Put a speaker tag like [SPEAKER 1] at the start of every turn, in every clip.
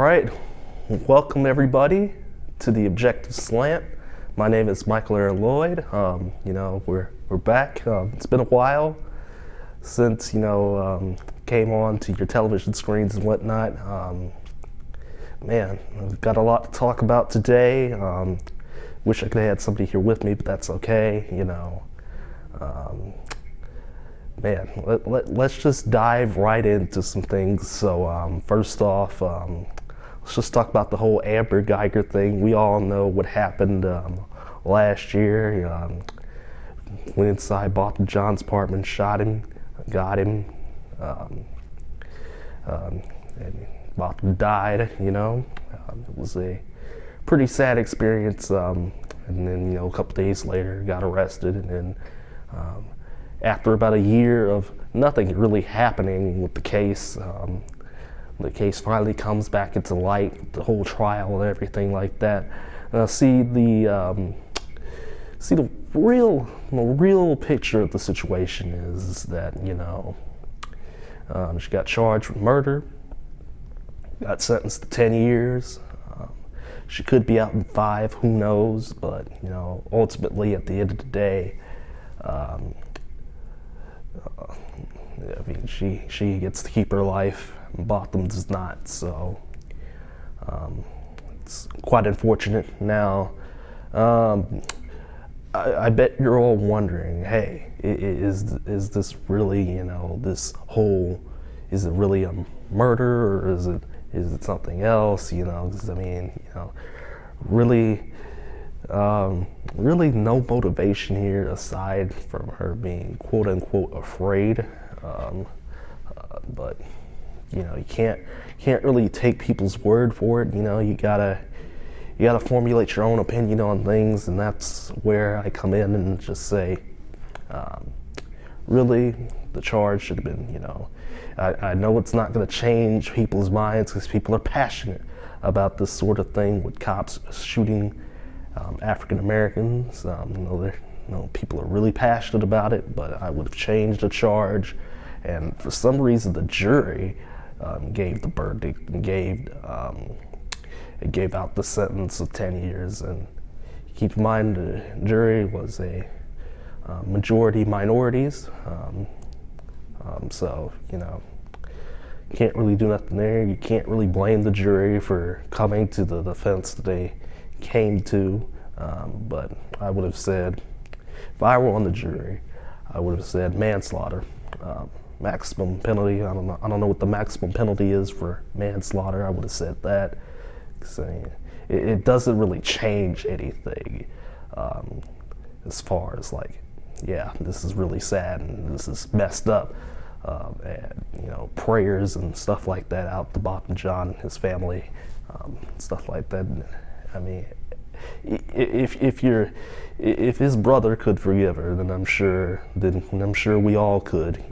[SPEAKER 1] right, welcome everybody to the Objective Slant. My name is Michael Aaron Lloyd. We're back. It's been a while since came on to your television screens and whatnot. We've got a lot to talk about today. Wish I could have had somebody here with me, but that's okay. Let's just dive right into some things. So first off, let's just talk about the whole Amber Geiger thing. We all know what happened last year. Went inside, bought John's apartment, shot him, got him, and Bob died. It was a pretty sad experience. And then a couple days later, got arrested, and then after about a year of nothing really happening with the case finally comes back into light, the whole trial and everything like that. See the real picture of the situation is that she got charged with murder, got sentenced to 10 years. She could be out in 5, who knows? But ultimately, at the end of the day, she gets to keep her life, and Botham does not. So it's quite unfortunate. Now, I bet you're all wondering, hey, is this really this whole? Is it really a murder, or is it something else? Really no motivation here aside from her being quote unquote afraid. But you can't really take people's word for it. You gotta formulate your own opinion on things, and that's where I come in and just say, really, the charge should have been. I know it's not going to change people's minds because people are passionate about this sort of thing with cops shooting African Americans. People are really passionate about it, but I would have changed the charge. And for some reason, the jury gave the verdict and gave out the sentence of 10 years. And keep in mind, the jury was a majority minorities. So can't really do nothing there. You can't really blame the jury for coming to the defense that they came to. But I would have said, if I were on the jury, I would have said manslaughter, maximum penalty. I don't know what the maximum penalty is for manslaughter. I would have said that. It doesn't really change anything as far as this is really sad and this is messed up. And prayers and stuff like that out to Bob and John and his family, stuff like that. I mean, if his brother could forgive her, then I'm sure we all could.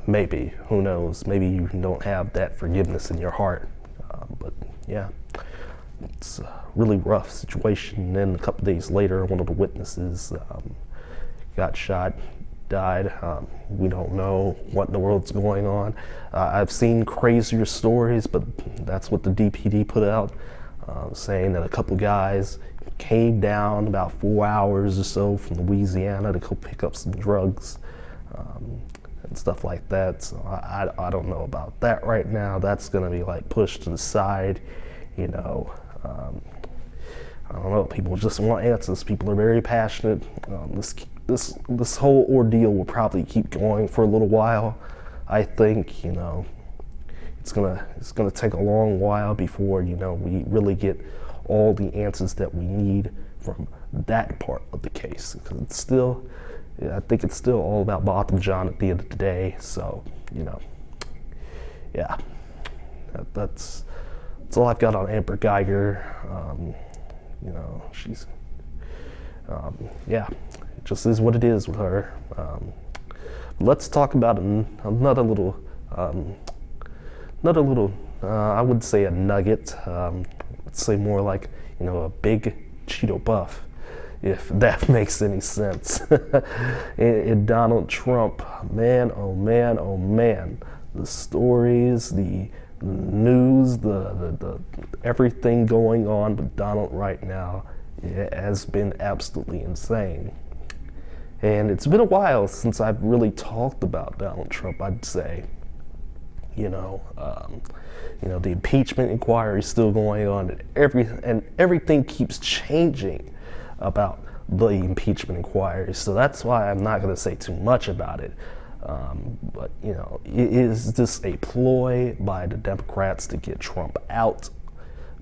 [SPEAKER 1] Maybe, who knows? Maybe you don't have that forgiveness in your heart. But yeah, it's a really rough situation. And then a couple days later, one of the witnesses got shot, died. We don't know what in the world's going on. I've seen crazier stories, but that's what the DPD put out, saying that a couple guys came down about 4 hours or so from Louisiana to go pick up some drugs and stuff like that. So I don't know about that right now. That's gonna be pushed to the side. I don't know. People just want answers. People are very passionate. This whole ordeal will probably keep going for a little while. I think it's gonna take a long while before we really get all the answers that we need from that part of the case. Because I think it's still all about Bob and John at the end of the day. So yeah, that's all I've got on Amber Geiger. She's it just is what it is with her. Let's talk about another little I would say a nugget. Let's say more like a big Cheeto Puff, if that makes any sense. And Donald Trump, man, oh man, the stories, the news, the everything going on with Donald right now, it has been absolutely insane. And it's been a while since I've really talked about Donald Trump, I'd say. The impeachment inquiry is still going on, and everything keeps changing about the impeachment inquiry. So that's why I'm not going to say too much about it. But is this a ploy by the Democrats to get Trump out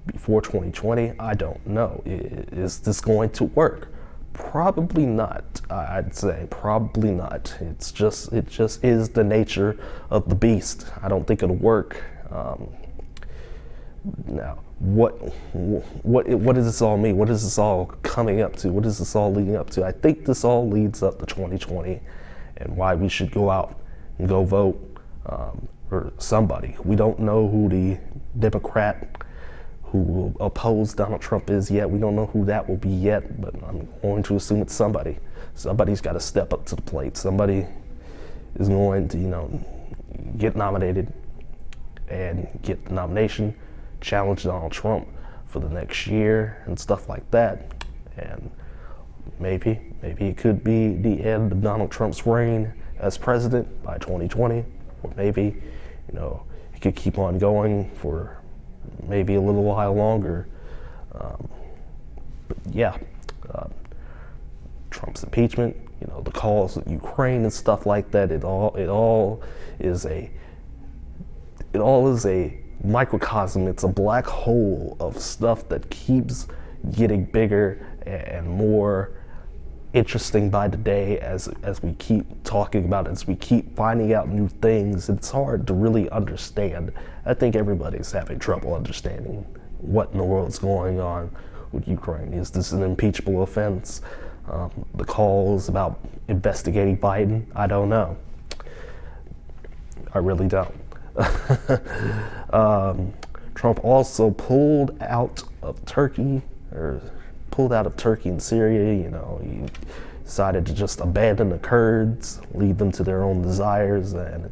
[SPEAKER 1] before 2020? I don't know. Is this going to work? Probably not. I'd say probably not. It just is the nature of the beast. I don't think it'll work. Now, what does this all mean? What is this all coming up to? What is this all leading up to? I think this all leads up to 2020, and why we should go out and go vote for somebody. We don't know who the Democrat who will oppose Donald Trump is yet. We don't know who that will be yet, but I'm going to assume it's somebody. Somebody's got to step up to the plate. Somebody is going to, get nominated and get the nomination, challenge Donald Trump for the next year and stuff like that. And maybe it could be the end of Donald Trump's reign as president by 2020, or maybe, it could keep on going for maybe a little while longer. But yeah, Trump's impeachment, the calls with Ukraine and stuff like that, it all is a microcosm. It's a black hole of stuff that keeps getting bigger and more interesting by the day as we keep talking about it, as we keep finding out new things. It's hard to really understand. I think everybody's having trouble understanding what in the world's going on with Ukraine. Is this an impeachable offense? The calls about investigating Biden, I don't know. I really don't. Trump also pulled out of Turkey and Syria. He decided to just abandon the Kurds, leave them to their own desires, and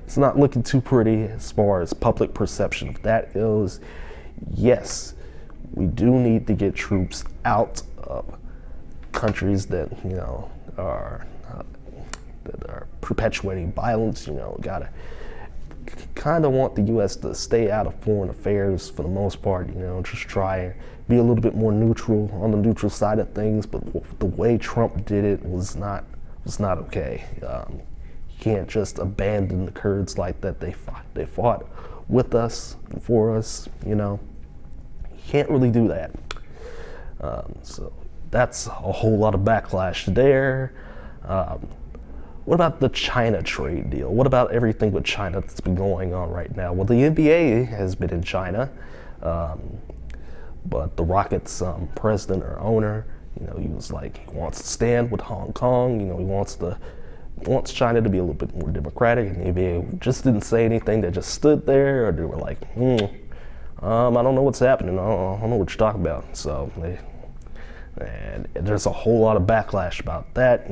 [SPEAKER 1] it's not looking too pretty as far as public perception of that goes. Yes, we do need to get troops out of countries that are perpetuating violence. Gotta kind of want the U.S. to stay out of foreign affairs for the most part. Just try and be a little bit more neutral, on the neutral side of things. But the way Trump did it was not okay. You can't just abandon the Kurds like that. They fought with us and for us. You can't really do that. So that's a whole lot of backlash there. What about the China trade deal? What about everything with China that's been going on right now? Well, the NBA has been in China, but the Rockets' president or owner, he was like, he wants to stand with Hong Kong. He wants China to be a little bit more democratic, and the NBA just didn't say anything. They just stood there, or they were like, I don't know what's happening. I don't know what you're talking about. So, and there's a whole lot of backlash about that. I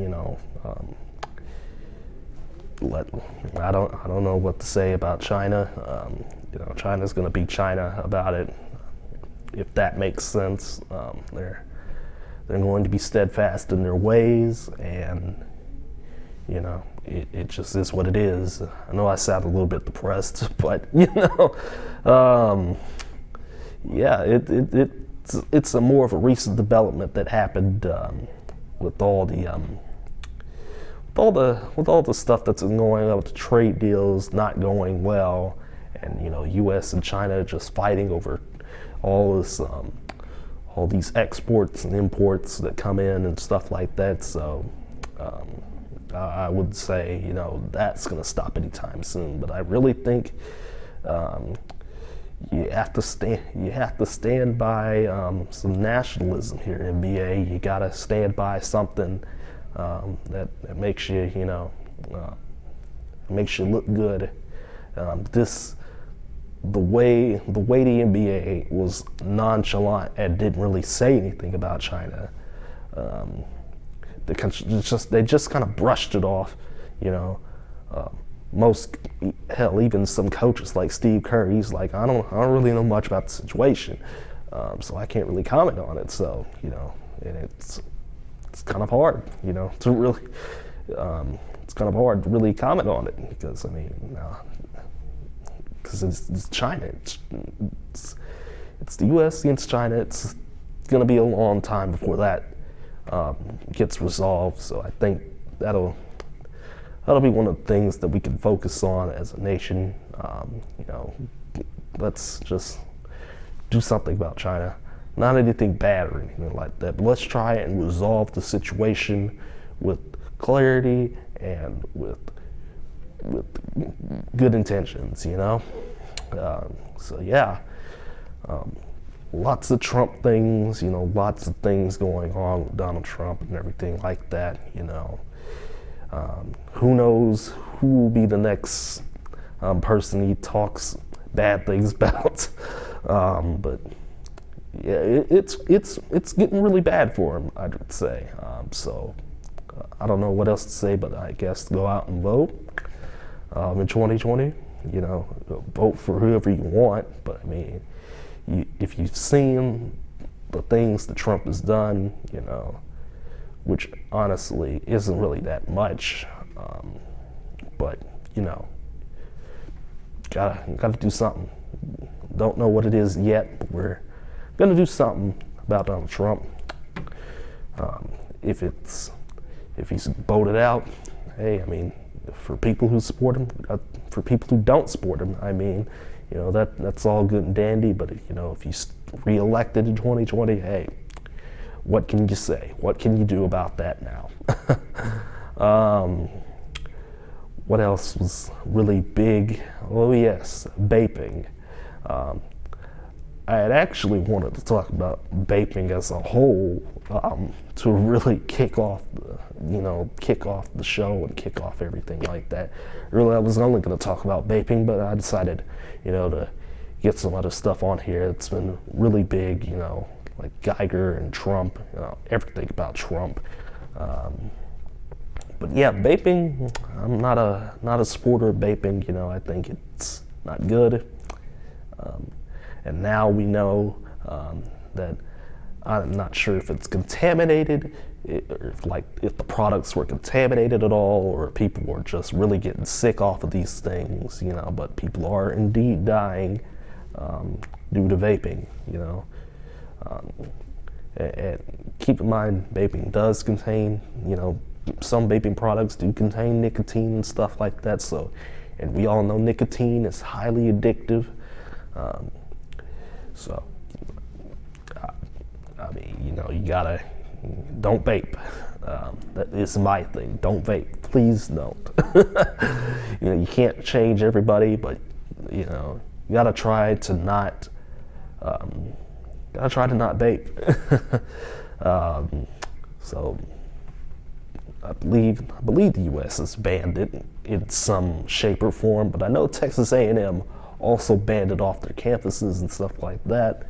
[SPEAKER 1] don't know what to say about China. China's going to be China about it, if that makes sense. They're going to be steadfast in their ways, and it just is what it is. I know I sound a little bit depressed, but it's a more of a recent development that happened with all the stuff that's been going on with the trade deals not going well, and U.S. and China just fighting over all these exports and imports that come in and stuff like that. So I would say that's going to stop anytime soon. But I really think you have to stand by some nationalism here, NBA. You got to stand by something that makes you, makes you look good. The way the NBA was nonchalant and didn't really say anything about China. They just kind of brushed it off, most, hell, even some coaches like Steve Kerr, he's like, I don't really know much about the situation, so I can't really comment on it. So, you know, and it's kind of hard, you know, to really, it's kind of hard to really comment on it because, I mean, because it's China, it's the U.S. against China. It's going to be a long time before that gets resolved. So I think that'll be one of the things that we can focus on as a nation. You know, let's just do something about China. Not anything bad or anything like that, but let's try and resolve the situation with clarity and with good intentions, you know? So yeah, lots of Trump things, you know, lots of things going on with Donald Trump and everything like that, you know. Who knows who will be the next person he talks bad things about, but yeah, it's getting really bad for him, I would say. So I don't know what else to say, but I guess go out and vote in 2020. You know, vote for whoever you want. But I mean, if you've seen the things that Trump has done, you know, which honestly isn't really that much, but you know, gotta do something. Don't know what it is yet, but we're gonna do something about Donald Trump. If he's voted out, hey, I mean, for people who support him, for people who don't support him, I mean, you know, that's all good and dandy. But you know, if he's reelected in 2020, hey, what can you say? What can you do about that now? What else was really big? Oh yes, vaping. I had actually wanted to talk about vaping as a whole to really kick off the show and kick off everything like that. Really, I was only going to talk about vaping, but I decided, you know, to get some other stuff on here that's been really big, you know, like Geiger and Trump, you know, everything about Trump. But yeah, vaping, I'm not a supporter of vaping, you know, I think it's not good. And now we know that I'm not sure if it's contaminated, or if the products were contaminated at all, or people were just really getting sick off of these things, you know, but people are indeed dying due to vaping, you know. And keep in mind, vaping does contain, you know, some vaping products do contain nicotine and stuff like that, so, and we all know nicotine is highly addictive. So, I mean, you know, don't vape. That is my thing. Don't vape. Please don't. You know, you can't change everybody, but, you know, you gotta try to not vape. So, I believe the U.S. has banned it in some shape or form, but I know Texas A&M also banned it off their campuses and stuff like that.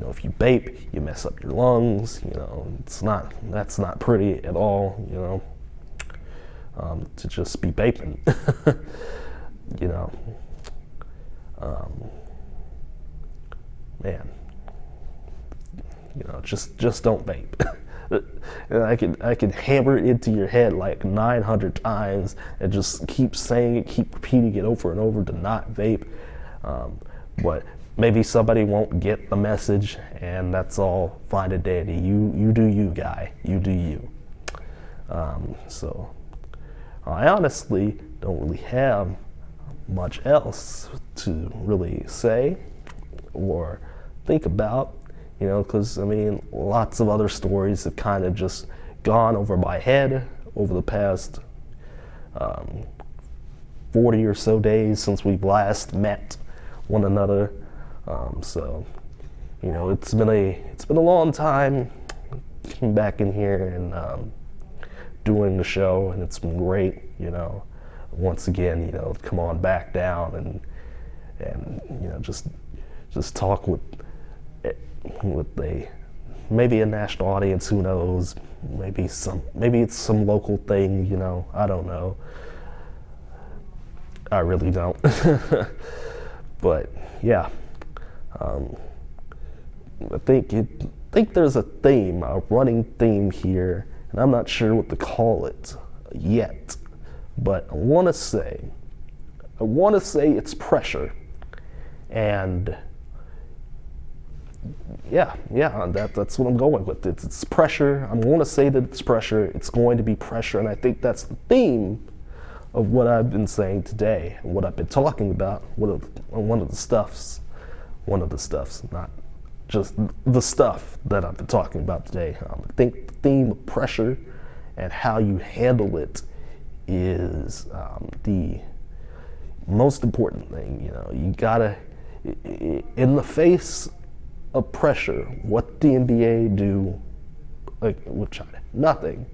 [SPEAKER 1] If you vape, you mess up your lungs. You know, that's not pretty at all. You know, to just be vaping. You know, man. You know, just don't vape. I can hammer it into your head like 900 times and just keep saying it, keep repeating it over and over to not vape. But maybe somebody won't get the message, and that's all fine and dandy. You do you, guy. You do you. So I honestly don't really have much else to really say or think about. You know, because, I mean, lots of other stories have kind of just gone over my head over the past 40 or so days since we've last met one another. So, you know, it's been a long time coming back in here and doing the show, and it's been great, you know. Once again, you know, come on back down and you know, just talk with maybe a national audience, who knows? Maybe it's some local thing, you know, I don't know. I really don't. But yeah, I think there's a theme, a running theme here, and I'm not sure what to call it yet. But I want to say it's pressure, and yeah, that's what I'm going with. It's pressure. I'm going to say that it's pressure. It's going to be pressure, and I think that's the theme of what I've been saying today, and what I've been talking about. One of the stuffs, not just the stuff that I've been talking about today. I think the theme of pressure and how you handle it is the most important thing. You know, you gotta, in the face of pressure, what the NBA do, like with China? Nothing.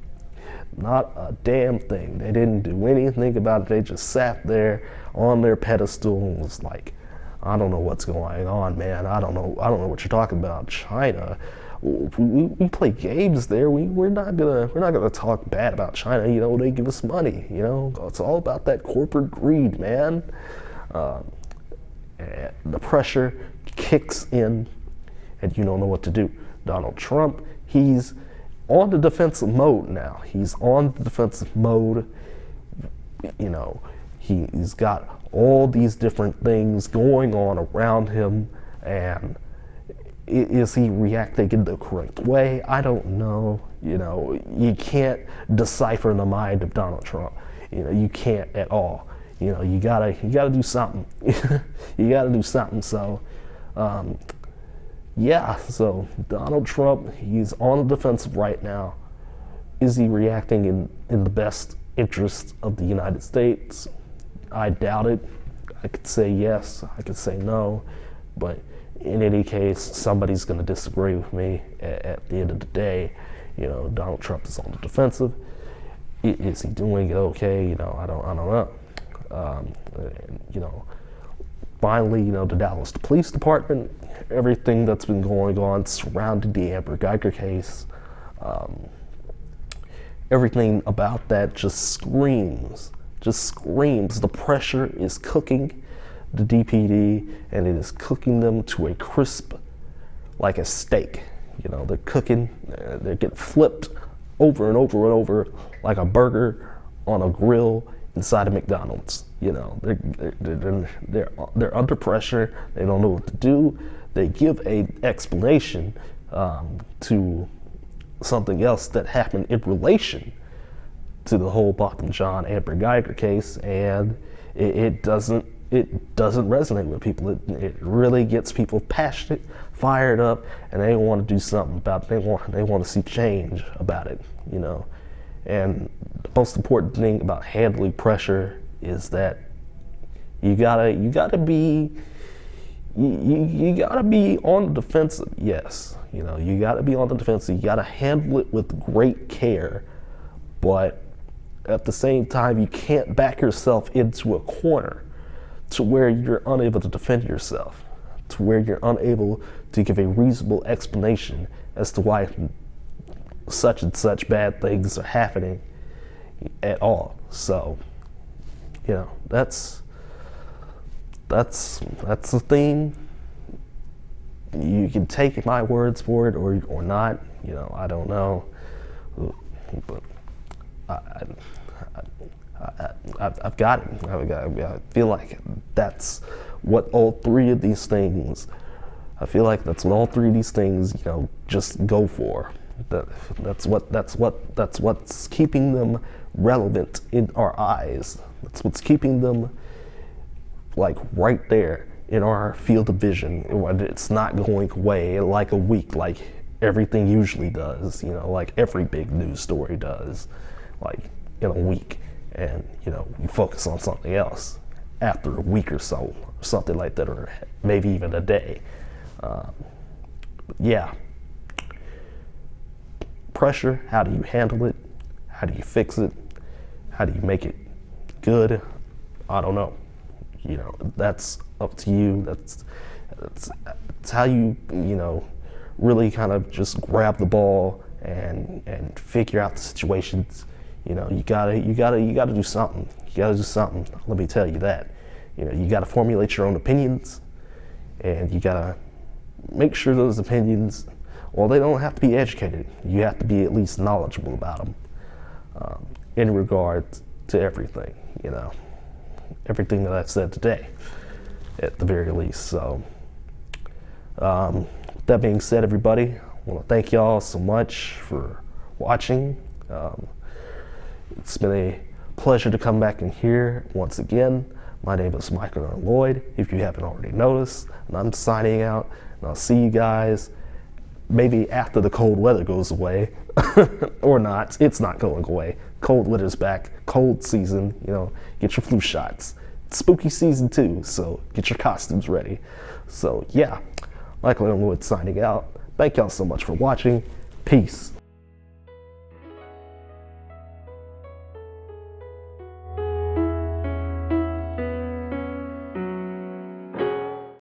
[SPEAKER 1] Not a damn thing. They didn't do anything about it. They just sat there on their pedestal and was like, I don't know what's going on, man. I don't know what you're talking about. China. We play games there. We're not gonna talk bad about China. You know, they give us money. You know, it's all about that corporate greed, man. And the pressure kicks in, and you don't know what to do. Donald Trump, he's on the defensive mode now. He's on the defensive mode. You know, he's got all these different things going on around him, and is he reacting in the correct way? I don't know. You know, you can't decipher the mind of Donald Trump. You know, you can't at all. You know, you gotta do something. You gotta do something. So, yeah. So Donald Trump, he's on the defensive right now. Is he reacting in the best interest of the United States? I doubt it. I could say yes. I could say no. But in any case, somebody's going to disagree with me at the end of the day. You know, Donald Trump is on the defensive. Is he doing it okay? You know, I don't know. You know, finally, you know, the Dallas Police Department, everything that's been going on surrounding the Amber Geiger case, everything about that just screams. The pressure is cooking the DPD, and it is cooking them to a crisp, like a steak. You know, they're cooking, they're getting flipped over and over and over like a burger on a grill inside of McDonald's. You know, they're under pressure. They don't know what to do. They give a explanation to something else that happened in relation to the whole Bob and John Amber Geiger case, and it doesn't resonate with people. It really gets people passionate, fired up, and they want to do something about it. They want to see change about it, you know. And the most important thing about handling pressure is that you gotta be on the defensive. Yes, you know, you gotta be on the defensive. You gotta handle it with great care, but at the same time, you can't back yourself into a corner to where you're unable to defend yourself, to where you're unable to give a reasonable explanation as to why such and such bad things are happening at all. So, you know, that's the theme. You can take my words for it or not. You know, I don't know, but I've got it. I feel like that's what all three of these things. You know, just go for. That's what's keeping them relevant in our eyes. That's what's keeping them like right there in our field of vision. It's not going away like a week, like everything usually does. You know, like every big news story does, like in a week. And, you know, you focus on something else after a week or so, or something like that, or maybe even a day. Yeah. Pressure, how do you handle it? How do you fix it? How do you make it good? I don't know. You know, that's up to you. That's how you know, really kind of just grab the ball and figure out the situations. You know, you gotta do something. You gotta do something. Let me tell you that. You know, you gotta formulate your own opinions, and you gotta make sure those opinions, well, they don't have to be educated. You have to be at least knowledgeable about them in regards to everything. You know, everything that I've said today, at the very least. So, that being said, everybody, I want to thank y'all so much for watching. It's been a pleasure to come back in here once again. My name is Michael Lloyd, if you haven't already noticed, and I'm signing out, and I'll see you guys maybe after the cold weather goes away, or not. It's not going away. Cold weather's back, cold season, you know, get your flu shots. It's spooky season too, so get your costumes ready. So yeah, Michael Lloyd signing out. Thank y'all so much for watching. Peace.